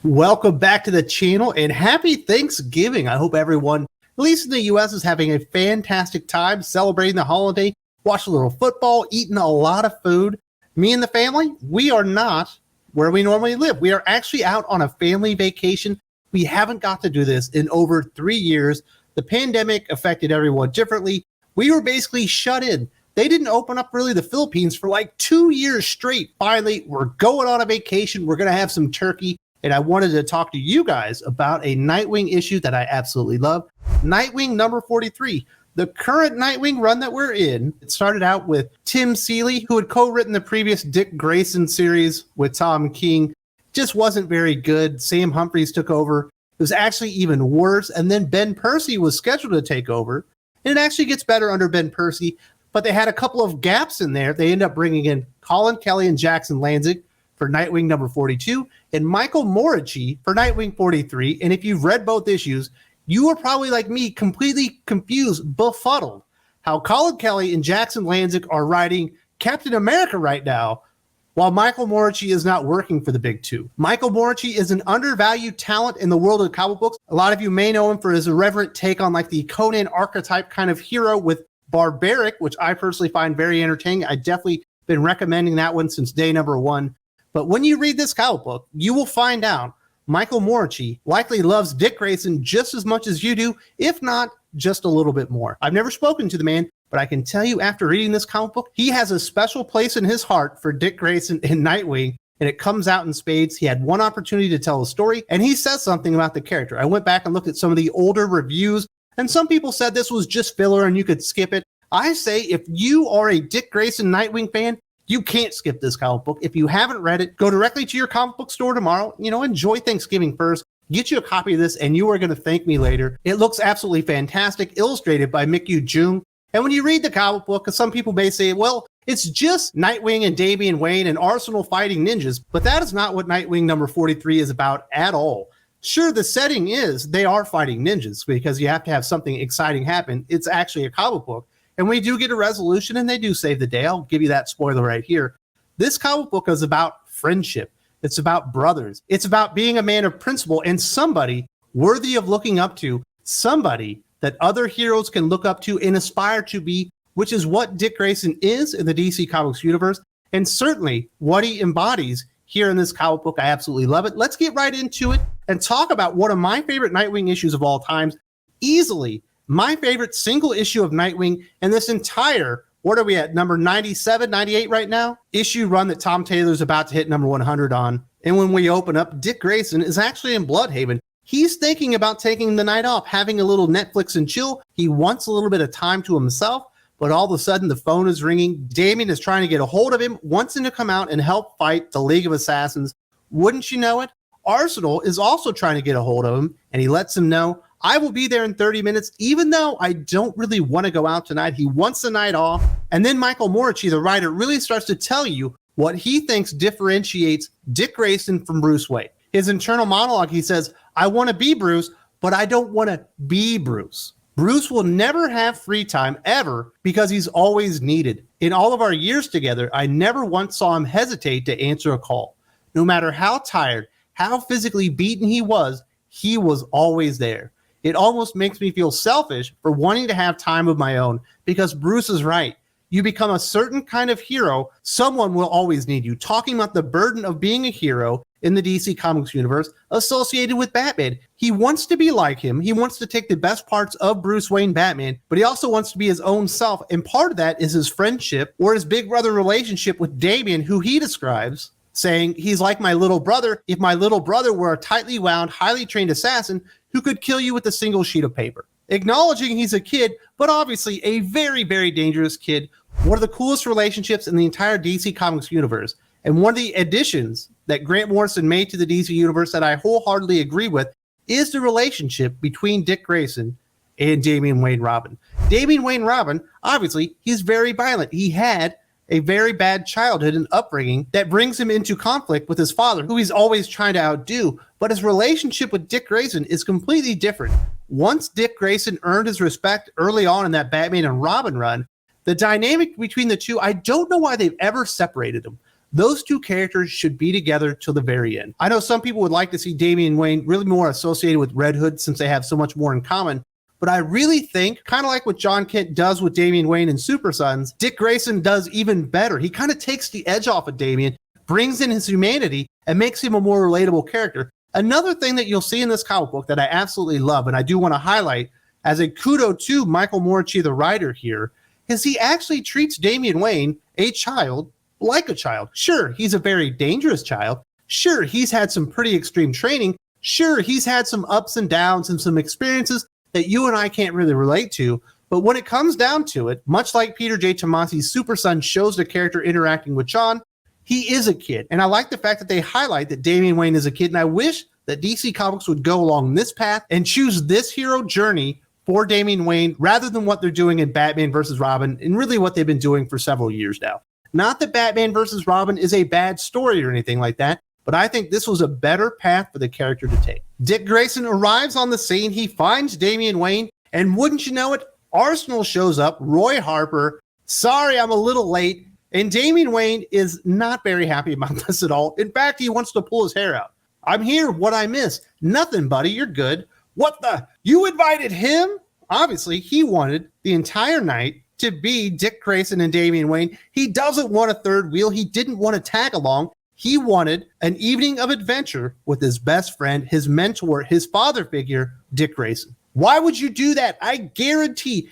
Welcome back to the channel and happy Thanksgiving. I hope everyone, at least in the US, is having a fantastic time celebrating the holiday, watching a little football, eating a lot of food. Me and the family, we are not where we normally live. We are actually out on a family vacation. We haven't got to do this in over 3 years. The pandemic affected everyone differently. We were basically shut in. They didn't open up really the Philippines for like 2 years straight. Finally, we're going on a vacation. We're going to have some turkey. And I wanted to talk to you guys about a Nightwing issue that I absolutely love. Nightwing number 43. The current Nightwing run that we're in, it started out with Tim Seeley, who had co-written the previous Dick Grayson series with Tom King. Just wasn't very good. Sam Humphries took over. It was actually even worse. And then Ben Percy was scheduled to take over. And it actually gets better under Ben Percy. But they had a couple of gaps in there. They end up bringing in Colin Kelly and Jackson Lanzig for Nightwing number 42, and Michael Moreci for Nightwing 43. And if you've read both issues, you are probably like me, completely confused, befuddled, how Colin Kelly and Jackson Lanzig are writing Captain America right now, while Michael Moreci is not working for the big two. Michael Moreci is an undervalued talent in the world of comic books. A lot of you may know him for his irreverent take on like the Conan archetype kind of hero with Barbaric, which I personally find very entertaining. I definitely been recommending that one since day number one. But when you read this comic book, you will find out Michael Moreci likely loves Dick Grayson just as much as you do, if not just a little bit more. I've never spoken to the man, but I can tell you after reading this comic book, he has a special place in his heart for Dick Grayson and Nightwing, and it comes out in spades. He had one opportunity to tell a story, and he says something about the character. I went back and looked at some of the older reviews, and some people said this was just filler and you could skip it. I say if you are a Dick Grayson Nightwing fan, you can't skip this comic book. If you haven't read it, go directly to your comic book store tomorrow. Enjoy Thanksgiving first. Get you a copy of this, and you are going to thank me later. It looks absolutely fantastic, illustrated by Mickey Jung. And when you read the comic book, some people may say, well, it's just Nightwing and Damian Wayne and Arsenal fighting ninjas. But that is not what Nightwing number 43 is about at all. Sure, the setting is they are fighting ninjas because you have to have something exciting happen. It's actually a comic book. And we do get a resolution, and they do save the day. I'll give you that spoiler right here. This comic book is about friendship. It's about brothers. It's about being a man of principle and somebody worthy of looking up to, somebody that other heroes can look up to and aspire to be, which is what Dick Grayson is in the DC Comics universe, and certainly what he embodies here in this comic book. I absolutely love it. Let's get right into it and talk about one of my favorite Nightwing issues of all times, easily my favorite single issue of Nightwing, and this entire, what are we at, number 97, 98 right now? Issue run that Tom Taylor's about to hit number 100 on. And when we open up, Dick Grayson is actually in Bloodhaven. He's thinking about taking the night off, having a little Netflix and chill. He wants a little bit of time to himself, but all of a sudden the phone is ringing. Damian is trying to get a hold of him, wants him to come out and help fight the League of Assassins. Wouldn't you know it? Arsenal is also trying to get a hold of him, and he lets him know, I will be there in 30 minutes, even though I don't really want to go out tonight. He wants the night off. And then Michael Moreci, the writer, really starts to tell you what he thinks differentiates Dick Grayson from Bruce Wayne. His internal monologue, he says, I want to be Bruce, but I don't want to be Bruce. Bruce will never have free time ever because he's always needed. In all of our years together, I never once saw him hesitate to answer a call. No matter how tired, how physically beaten he was always there. It almost makes me feel selfish for wanting to have time of my own because Bruce is right. You become a certain kind of hero, someone will always need you. Talking about the burden of being a hero in the DC Comics universe associated with Batman. He wants to be like him. He wants to take the best parts of Bruce Wayne Batman, but he also wants to be his own self. And part of that is his friendship or his big brother relationship with Damian, who he describes saying he's like my little brother. If my little brother were a tightly wound, highly trained assassin who could kill you with a single sheet of paper. Acknowledging he's a kid, but obviously a very, very dangerous kid. One of the coolest relationships in the entire DC Comics universe. And one of the additions that Grant Morrison made to the DC universe that I wholeheartedly agree with is the relationship between Dick Grayson and Damian Wayne Robin. Damian Wayne Robin, obviously, he's very violent. He had a very bad childhood and upbringing that brings him into conflict with his father, who he's always trying to outdo. But his relationship with Dick Grayson is completely different. Once Dick Grayson earned his respect early on in that Batman and Robin run, the dynamic between the two, I don't know why they've ever separated them. Those two characters should be together till the very end. I know some people would like to see Damian Wayne really more associated with Red Hood since they have so much more in common. But I really think, kind of like what John Kent does with Damian Wayne and Super Sons, Dick Grayson does even better. He kind of takes the edge off of Damian, brings in his humanity, and makes him a more relatable character. Another thing that you'll see in this comic book that I absolutely love, and I do want to highlight as a kudo to Michael Moreci, the writer here, is he actually treats Damian Wayne, a child, like a child. Sure, he's a very dangerous child. Sure, he's had some pretty extreme training. Sure, he's had some ups and downs and some experiences that you and I can't really relate to. But when it comes down to it, much like Peter J. Tomasi's Super Son shows the character interacting with John, he is a kid. And I like the fact that they highlight that Damian Wayne is a kid. And I wish that DC Comics would go along this path and choose this hero journey for Damian Wayne rather than what they're doing in Batman versus Robin and really what they've been doing for several years now. Not that Batman versus Robin is a bad story or anything like that, but I think this was a better path for the character to take. Dick Grayson arrives on the scene. He finds Damian Wayne, and wouldn't you know it, Arsenal shows up, Roy Harper. Sorry, I'm a little late. And Damian Wayne is not very happy about this at all. In fact, he wants to pull his hair out. I'm here. What I miss? Nothing, buddy. You're good. What the? You invited him? Obviously, he wanted the entire night to be Dick Grayson and Damian Wayne. He doesn't want a third wheel. He didn't want to tag along. He wanted an evening of adventure with his best friend, his mentor, his father figure, Dick Grayson. Why would you do that? I guarantee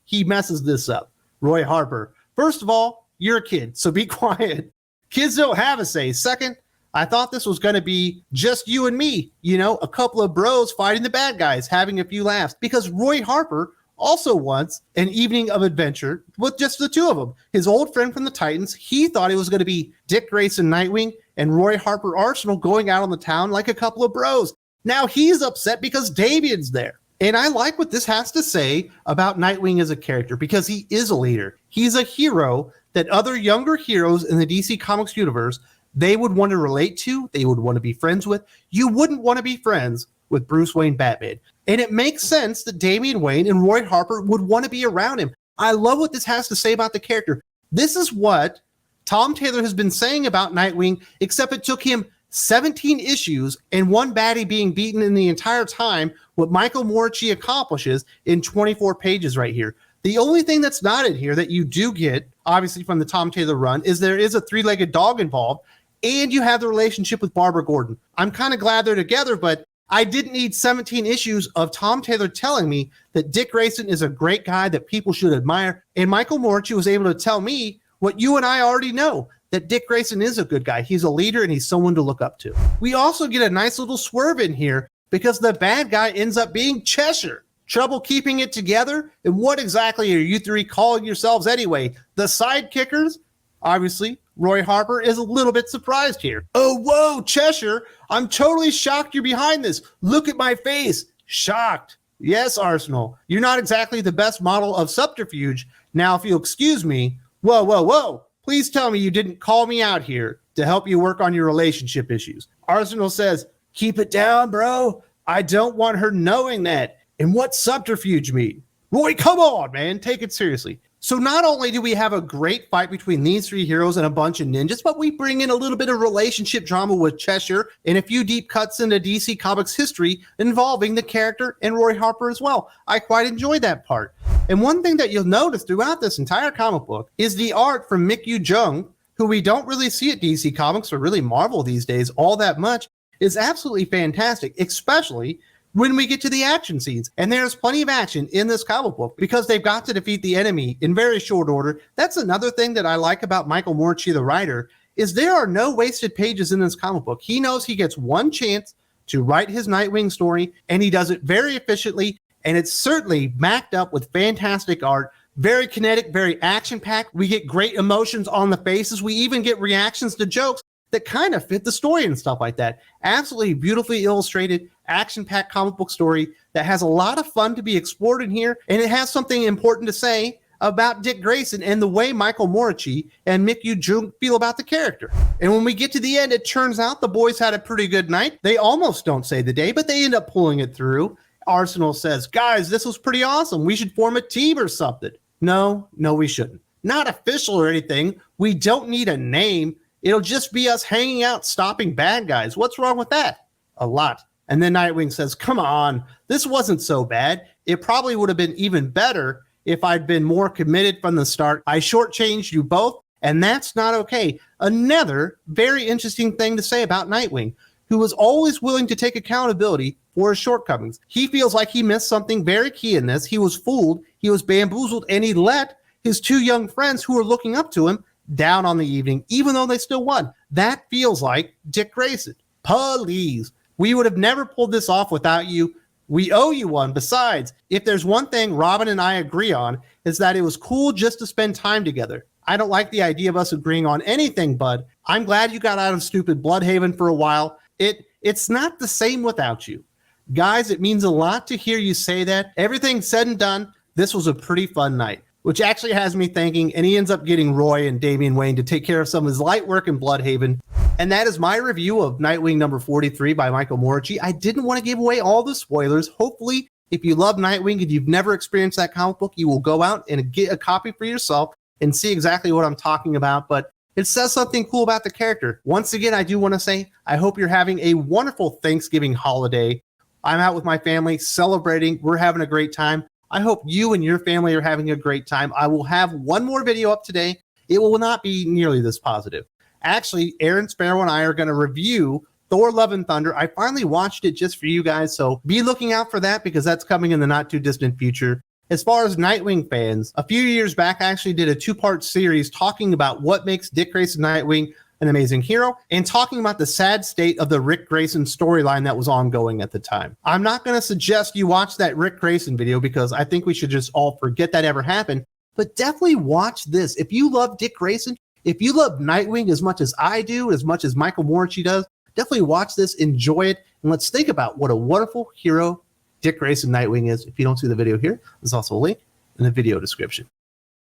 he messes this up. Roy Harper. First of all, you're a kid, so be quiet. Kids don't have a say. Second, I thought this was going to be just you and me, a couple of bros fighting the bad guys, having a few laughs, because Roy Harper also wants an evening of adventure with just the two of them. His old friend from the Titans, he thought it was going to be Dick Grayson Nightwing and Roy Harper Arsenal going out on the town like a couple of bros. Now he's upset because Damian's there. And I like what this has to say about Nightwing as a character, because he is a leader. He's a hero that other younger heroes in the DC Comics universe, they would want to relate to, they would want to be friends with. You wouldn't want to be friends with Bruce Wayne Batman. And it makes sense that Damian Wayne and Roy Harper would want to be around him. I love what this has to say about the character. This is what Tom Taylor has been saying about Nightwing, except it took him 17 issues and one baddie being beaten in the entire time, what Michael Moreci accomplishes in 24 pages right here. The only thing that's not in here that you do get, obviously from the Tom Taylor run, is there is a three-legged dog involved, and you have the relationship with Barbara Gordon. I'm kind of glad they're together, but I didn't need 17 issues of Tom Taylor telling me that Dick Grayson is a great guy that people should admire. And Michael Moreci was able to tell me what you and I already know, that Dick Grayson is a good guy. He's a leader and he's someone to look up to. We also get a nice little swerve in here because the bad guy ends up being Cheshire. Trouble keeping it together? And what exactly are you three calling yourselves anyway? The Sidekickers? Obviously, Roy Harper is a little bit surprised here. Oh, whoa, Cheshire, I'm totally shocked you're behind this. Look at my face. Shocked. Yes, Arsenal, you're not exactly the best model of subterfuge. Now, if you'll excuse me, whoa. Please tell me you didn't call me out here to help you work on your relationship issues. Arsenal says, keep it down, bro. I don't want her knowing that. And what subterfuge mean? Roy, come on, man. Take it seriously. So not only do we have a great fight between these three heroes and a bunch of ninjas, but we bring in a little bit of relationship drama with Cheshire and a few deep cuts into DC Comics history involving the character and Roy Harper as well. I quite enjoyed that part. And one thing that you'll notice throughout this entire comic book is the art from Mick Yu Jung, who we don't really see at DC Comics or really Marvel these days all that much, is absolutely fantastic, especially when we get to the action scenes. And there's plenty of action in this comic book because they've got to defeat the enemy in very short order. That's another thing that I like about Michael Moreci, the writer, is there are no wasted pages in this comic book. He knows he gets one chance to write his Nightwing story, and he does it very efficiently, and it's certainly backed up with fantastic art, very kinetic, very action-packed. We get great emotions on the faces. We even get reactions to jokes that kind of fit the story and stuff like that. Absolutely beautifully illustrated, action-packed comic book story that has a lot of fun to be explored in here, and it has something important to say about Dick Grayson and the way Michael Moreci and Mick Yu Jung feel about the character. And when we get to the end, it turns out the boys had a pretty good night. They almost don't save the day, but they end up pulling it through. Arsenal says, guys, this was pretty awesome. We should form a team or something. No, we shouldn't. Not official or anything. We don't need a name. It'll just be us hanging out, stopping bad guys. What's wrong with that? A lot. And then Nightwing says, come on, this wasn't so bad. It probably would have been even better if I'd been more committed from the start. I shortchanged you both, and that's not okay. Another very interesting thing to say about Nightwing, who was always willing to take accountability for his shortcomings. He feels like he missed something very key in this. He was fooled, he was bamboozled, and he let his two young friends who were looking up to him down on the evening, even though they still won. That feels like Dick Grayson. Please. We would have never pulled this off without you. We owe you one. Besides, if there's one thing Robin and I agree on, is that it was cool just to spend time together. I don't like the idea of us agreeing on anything, bud. I'm glad you got out of stupid Bloodhaven for a while. It's not the same without you. Guys, it means a lot to hear you say that. Everything said and done, this was a pretty fun night, which actually has me thinking, and he ends up getting Roy and Damian Wayne to take care of some of his light work in Bloodhaven. And that is my review of Nightwing number 43 by Michael Moreci. I didn't want to give away all the spoilers. Hopefully, if you love Nightwing and you've never experienced that comic book, you will go out and get a copy for yourself and see exactly what I'm talking about. But it says something cool about the character. Once again, I do want to say, I hope you're having a wonderful Thanksgiving holiday. I'm out with my family celebrating. We're having a great time. I hope you and your family are having a great time. I will have one more video up today. It will not be nearly this positive. Actually, Aaron Sparrow and I are going to review Thor Love and Thunder. I finally watched it just for you guys, so be looking out for that because that's coming in the not too distant future. As far as Nightwing fans, a few years back, I actually did a 2-part series talking about what makes Dick Grayson Nightwing an amazing hero and talking about the sad state of the Rick Grayson storyline that was ongoing at the time. I'm not going to suggest you watch that Rick Grayson video because I think we should just all forget that ever happened, but definitely watch this. If you love Dick Grayson, if you love Nightwing as much as I do, as much as Michael Moreci does, definitely watch this, enjoy it, and let's think about what a wonderful hero Dick Grayson Nightwing is. If you don't see the video here, there's also a link in the video description.